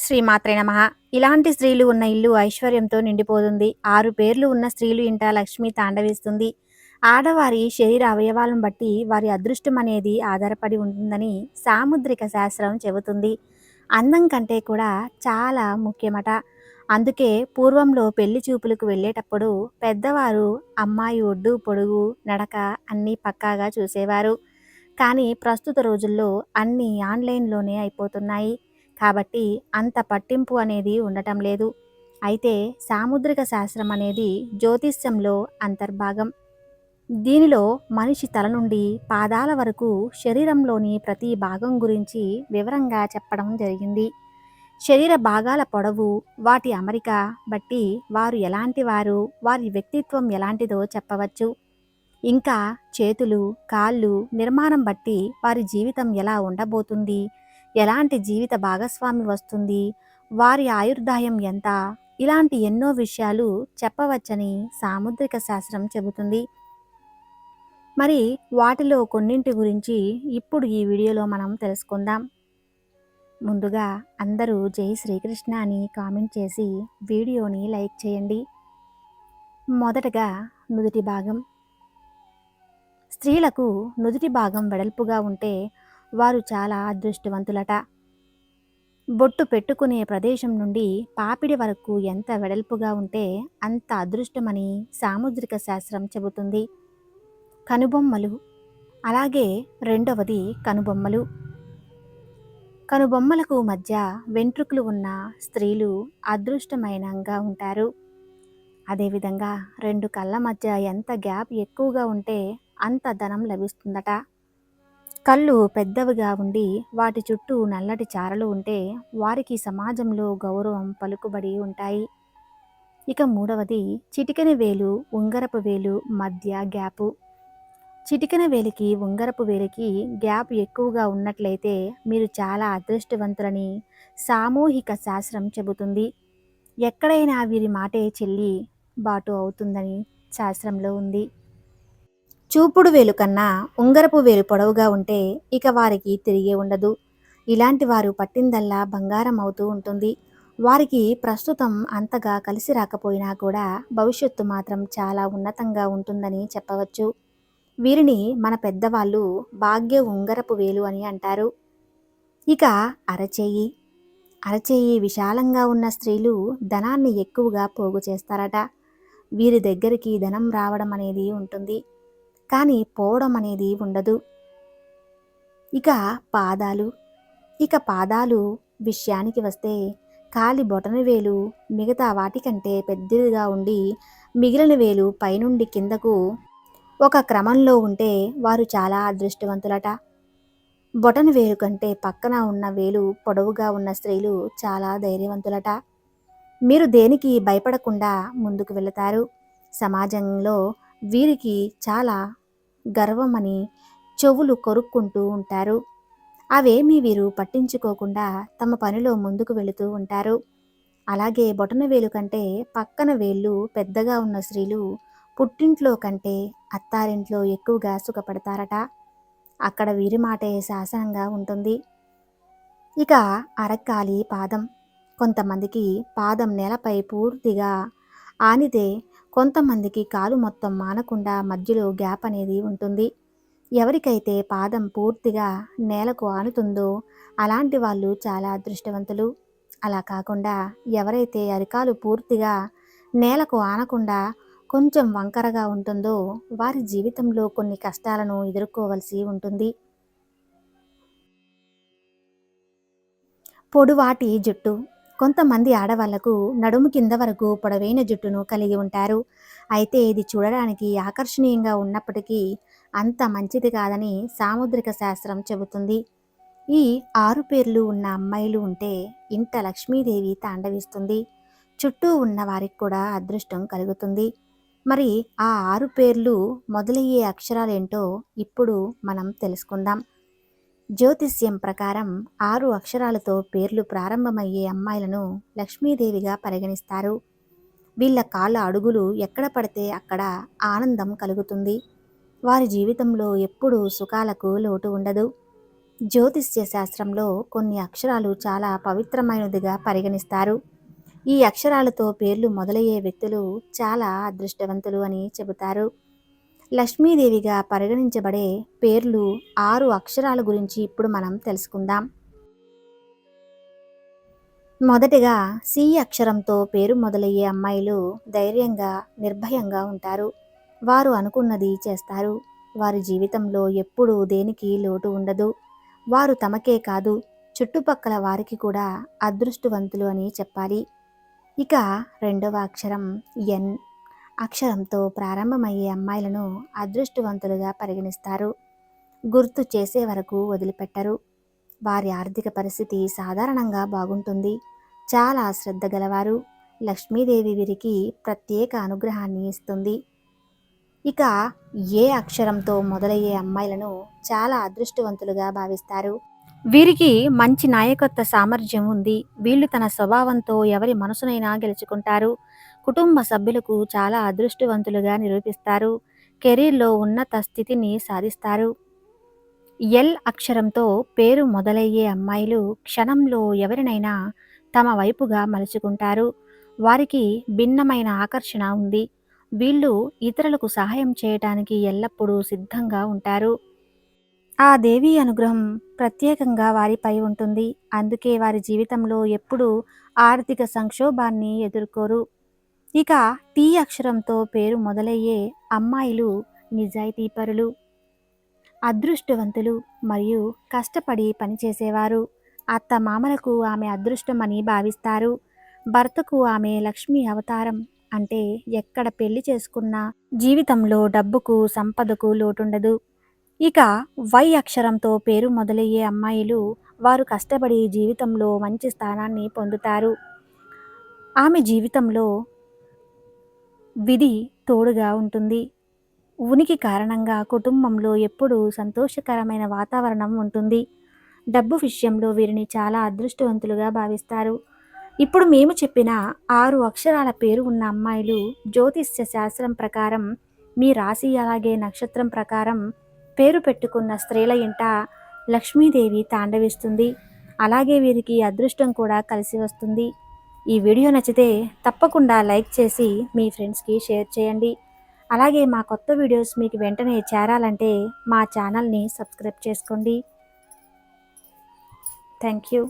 శ్రీమాత్రే నమః. ఇలాంటి స్త్రీలు ఉన్న ఇల్లు ఐశ్వర్యంతో నిండిపోతుంది. 6 పేర్లు ఉన్న స్త్రీలు ఇంట లక్ష్మి తాండవిస్తుంది. ఆడవారి శరీర అవయవాలను బట్టి వారి అదృష్టం అనేది ఆధారపడి ఉంటుందని సాముద్రిక శాస్త్రం చెబుతుంది. అందం కంటే కూడా చాలా ముఖ్యమట. అందుకే పూర్వంలో పెళ్లి చూపులకు వెళ్ళేటప్పుడు పెద్దవారు అమ్మాయి ఒడ్డు పొడుగు నడక అన్నీ పక్కాగా చూసేవారు. కానీ ప్రస్తుత రోజుల్లో అన్నీ ఆన్లైన్లోనే అయిపోతున్నాయి. కాబట్టి అంత పట్టింపు అనేది ఉండటం లేదు. అయితే సాముద్రిక శాస్త్రం అనేది జ్యోతిష్యంలో అంతర్భాగం. దీనిలో మనిషి తల నుండి పాదాల వరకు శరీరంలోని ప్రతి భాగం గురించి వివరంగా చెప్పడం జరిగింది. శరీర భాగాల పొడవు, వాటి అమరిక బట్టి వారు ఎలాంటి వారు, వారి వ్యక్తిత్వం ఎలాంటిదో చెప్పవచ్చు. ఇంకా చేతులు, కాళ్ళు నిర్మాణం బట్టి వారి జీవితం ఎలా ఉండబోతుంది, ఎలాంటి జీవిత భాగస్వామి వస్తుంది, వారి ఆయుర్దాయం ఎంత, ఇలాంటి ఎన్నో విషయాలు చెప్పవచ్చని సాముద్రిక శాస్త్రం చెబుతుంది. మరి వాటిలో కొన్నింటి గురించి ఇప్పుడు ఈ వీడియోలో మనం తెలుసుకుందాం. ముందుగా అందరూ జై శ్రీకృష్ణ అని కామెంట్ చేసి వీడియోని లైక్ చేయండి. మొదటగా నుదుటి భాగం. స్త్రీలకు నుదుటి భాగం వెడల్పుగా ఉంటే వారు చాలా అదృష్టవంతులట. బొట్టు పెట్టుకునే ప్రదేశం నుండి పాపిడి వరకు ఎంత వెడల్పుగా ఉంటే అంత అదృష్టమని సాముద్రిక శాస్త్రం చెబుతుంది. కనుబొమ్మలు. అలాగే రెండవది కనుబొమ్మలు. కనుబొమ్మలకు మధ్య వెంట్రుకలు ఉన్న స్త్రీలు అదృష్టమైనంగా ఉంటారు. అదేవిధంగా 2 కళ్ళ మధ్య ఎంత గ్యాప్ ఎక్కువగా ఉంటే అంత ధనం లభిస్తుందట. కళ్ళు పెద్దవిగా ఉండి వాటి చుట్టూ నల్లటి చారలు ఉంటే వారికి సమాజంలో గౌరవం పలుకుబడి ఉంటాయి. ఇక మూడవది చిటికెన వేలు ఉంగరపు వేలు మధ్య గ్యాపు. చిటికెన వేలికి ఉంగరపు వేలికి గ్యాప్ ఎక్కువగా ఉన్నట్లయితే మీరు చాలా అదృష్టవంతులని సామూహిక శాస్త్రం చెబుతుంది. ఎక్కడైనా వీరి మాటే చెల్లి బాటు అవుతుందని శాస్త్రంలో ఉంది. చూపుడు వేలు కన్నా ఉంగరపు వేలు పొడవుగా ఉంటే ఇక వారికి తిరిగే ఉండదు. ఇలాంటి వారు పట్టిందల్లా బంగారం అవుతూ ఉంటుంది. వారికి ప్రస్తుతం అంతగా కలిసి రాకపోయినా కూడా భవిష్యత్తు మాత్రం చాలా ఉన్నతంగా ఉంటుందని చెప్పవచ్చు. వీరిని మన పెద్దవాళ్ళు భాగ్య ఉంగరపు వేలు అని అంటారు. ఇక అరచేయి. అరచేయి విశాలంగా ఉన్న స్త్రీలు ధనాన్ని ఎక్కువగా పోగు చేస్తారట. వీరి దగ్గరికి ధనం రావడం అనేది ఉంటుంది, కానీ పోవడం అనేది ఉండదు. ఇక పాదాలు. పాదాలు విషయానికి వస్తే కాలి బొటన వేలు మిగతా వాటికంటే పెద్దదిగా ఉండి మిగిలిన వేలు పైనుండి కిందకు ఒక క్రమంలో ఉంటే వారు చాలా అదృష్టవంతులట. బొటన వేలు కంటే పక్కన ఉన్న వేలు పొడవుగా ఉన్న స్త్రీలు చాలా ధైర్యవంతులట. మీరు దేనికి భయపడకుండా ముందుకు వెళతారు. సమాజంలో వీరికి చాలా గర్వమని చెవులు కొరుక్కుంటూ ఉంటారు. అవేమీ వీరు పట్టించుకోకుండా తమ పనిలో ముందుకు వెళుతూ ఉంటారు. అలాగే బొటన వేలు కంటే పక్కన వేళ్ళు పెద్దగా ఉన్న స్త్రీలు పుట్టింట్లో కంటే అత్తారింట్లో ఎక్కువగా సుఖపడతారట. అక్కడ వీరి మాటే శాసనంగా ఉంటుంది. ఇక అరకాలి పాదం. కొంతమందికి పాదం నేలపై పూర్తిగా ఆనితే కొంతమందికి కాలు మొత్తం మానకుండా మధ్యలో గ్యాప్ అనేది ఉంటుంది. ఎవరికైతే పాదం పూర్తిగా నేలకు ఆనుతుందో అలాంటి వాళ్ళు చాలా అదృష్టవంతులు. అలా కాకుండా ఎవరైతే అరికాలు పూర్తిగా నేలకు ఆనకుండా కొంచెం వంకరగా ఉంటుందో వారి జీవితంలో కొన్ని కష్టాలను ఎదుర్కోవలసి ఉంటుంది. పొడువాటి జుట్టు. కొంతమంది ఆడవాళ్లకు నడుము కింద వరకు పొడవైన జుట్టును కలిగి ఉంటారు. అయితే ఇది చూడడానికి ఆకర్షణీయంగా ఉన్నప్పటికీ అంత మంచిది కాదని సాముద్రిక శాస్త్రం చెబుతుంది. ఈ 6 పేర్లు ఉన్న అమ్మాయిలు ఉంటే ఇంట లక్ష్మీదేవి తాండవిస్తుంది. చుట్టూ ఉన్న వారికి కూడా అదృష్టం కలుగుతుంది. మరి ఆ 6 పేర్లు మొదలయ్యే అక్షరాలేంటో ఇప్పుడు మనం తెలుసుకుందాం. జ్యోతిష్యం ప్రకారం 6 అక్షరాలతో పేర్లు ప్రారంభమయ్యే అమ్మాయిలను లక్ష్మీదేవిగా పరిగణిస్తారు. వీళ్ళ కాళ్ళ అడుగులు ఎక్కడ పడితే అక్కడ ఆనందం కలుగుతుంది. వారి జీవితంలో ఎప్పుడూ సుఖాలకు లోటు ఉండదు. జ్యోతిష్య శాస్త్రంలో కొన్ని అక్షరాలు చాలా పవిత్రమైనదిగా పరిగణిస్తారు. ఈ అక్షరాలతో పేర్లు మొదలయ్యే వ్యక్తులు చాలా అదృష్టవంతులు అని చెబుతారు. లక్ష్మీదేవిగా పరిగణించబడే పేర్లు 6 అక్షరాల గురించి ఇప్పుడు మనం తెలుసుకుందాం. మొదటిగా సి అక్షరంతో పేరు మొదలయ్యే అమ్మాయిలు ధైర్యంగా, నిర్భయంగా ఉంటారు. వారు అనుకున్నది చేస్తారు. వారి జీవితంలో ఎప్పుడూ దేనికి లోటు ఉండదు. వారు తమకే కాదు, చుట్టుపక్కల వారికి కూడా అదృష్టవంతులు అని చెప్పాలి. ఇక రెండవ అక్షరం ఎన్ అక్షరంతో ప్రారంభమయ్యే అమ్మాయిలను అదృష్టవంతులుగా పరిగణిస్తారు. గుర్తు చేసే వరకు వదిలిపెట్టరు. వారి ఆర్థిక పరిస్థితి సాధారణంగా బాగుంటుంది. చాలా శ్రద్ధ గలవారు. లక్ష్మీదేవి వీరికి ప్రత్యేక అనుగ్రహాన్ని ఇస్తుంది. ఇక ఏ అక్షరంతో మొదలయ్యే అమ్మాయిలను చాలా అదృష్టవంతులుగా భావిస్తారు. వీరికి మంచి నాయకత్వ సామర్థ్యం ఉంది. వీళ్ళు తన స్వభావంతో ఎవరి మనసునైనా గెలుచుకుంటారు. కుటుంబ సభ్యులకు చాలా అదృష్టవంతులుగా నిరూపిస్తారు. కెరీర్లో ఉన్నత స్థితిని సాధిస్తారు. ఎల్ అక్షరంతో పేరు మొదలయ్యే అమ్మాయిలు క్షణంలో ఎవరినైనా తమ వైపుగా మలుచుకుంటారు. వారికి భిన్నమైన ఆకర్షణ ఉంది. వీళ్ళు ఇతరులకు సహాయం చేయటానికి ఎల్లప్పుడూ సిద్ధంగా ఉంటారు. ఆ దేవి అనుగ్రహం ప్రత్యేకంగా వారిపై ఉంటుంది. అందుకే వారి జీవితంలో ఎప్పుడూ ఆర్థిక సంక్షోభాన్ని ఎదుర్కోరు. ఇక టీ అక్షరంతో పేరు మొదలయ్యే అమ్మాయిలు నిజాయితీపరులు, అదృష్టవంతులు మరియు కష్టపడి పనిచేసేవారు. అత్త మామలకు ఆమె అదృష్టం అని భావిస్తారు. భర్తకు ఆమె లక్ష్మీ అవతారం. అంటే ఎక్కడ పెళ్లి చేసుకున్నా జీవితంలో డబ్బుకు, సంపదకు లోటుండదు. ఇక వై అక్షరంతో పేరు మొదలయ్యే అమ్మాయిలు వారు కష్టపడి జీవితంలో మంచి స్థానాన్ని పొందుతారు. ఆమె జీవితంలో విధి తోడుగా ఉంటుంది. ఉనికి కారణంగా కుటుంబంలో ఎప్పుడూ సంతోషకరమైన వాతావరణం ఉంటుంది. డబ్బు విషయంలో వీరిని చాలా అదృష్టవంతులుగా భావిస్తారు. ఇప్పుడు మేము చెప్పిన 6 అక్షరాల పేరు ఉన్న అమ్మాయిలు జ్యోతిష్య శాస్త్రం ప్రకారం మీ రాశి అలాగే నక్షత్రం ప్రకారం పేరు పెట్టుకున్న స్త్రీల ఇంట లక్ష్మీదేవి తాండవిస్తుంది. అలాగే వీరికి అదృష్టం కూడా కలిసి వస్తుంది. ఈ వీడియో నచ్చితే తప్పకుండా లైక్ చేసి మీ ఫ్రెండ్స్కి షేర్ చేయండి. అలాగే మా కొత్త వీడియోస్ మీకు వెంటనే చేరాలంటే మా ఛానల్ని సబ్స్క్రైబ్ చేసుకోండి. Thank you.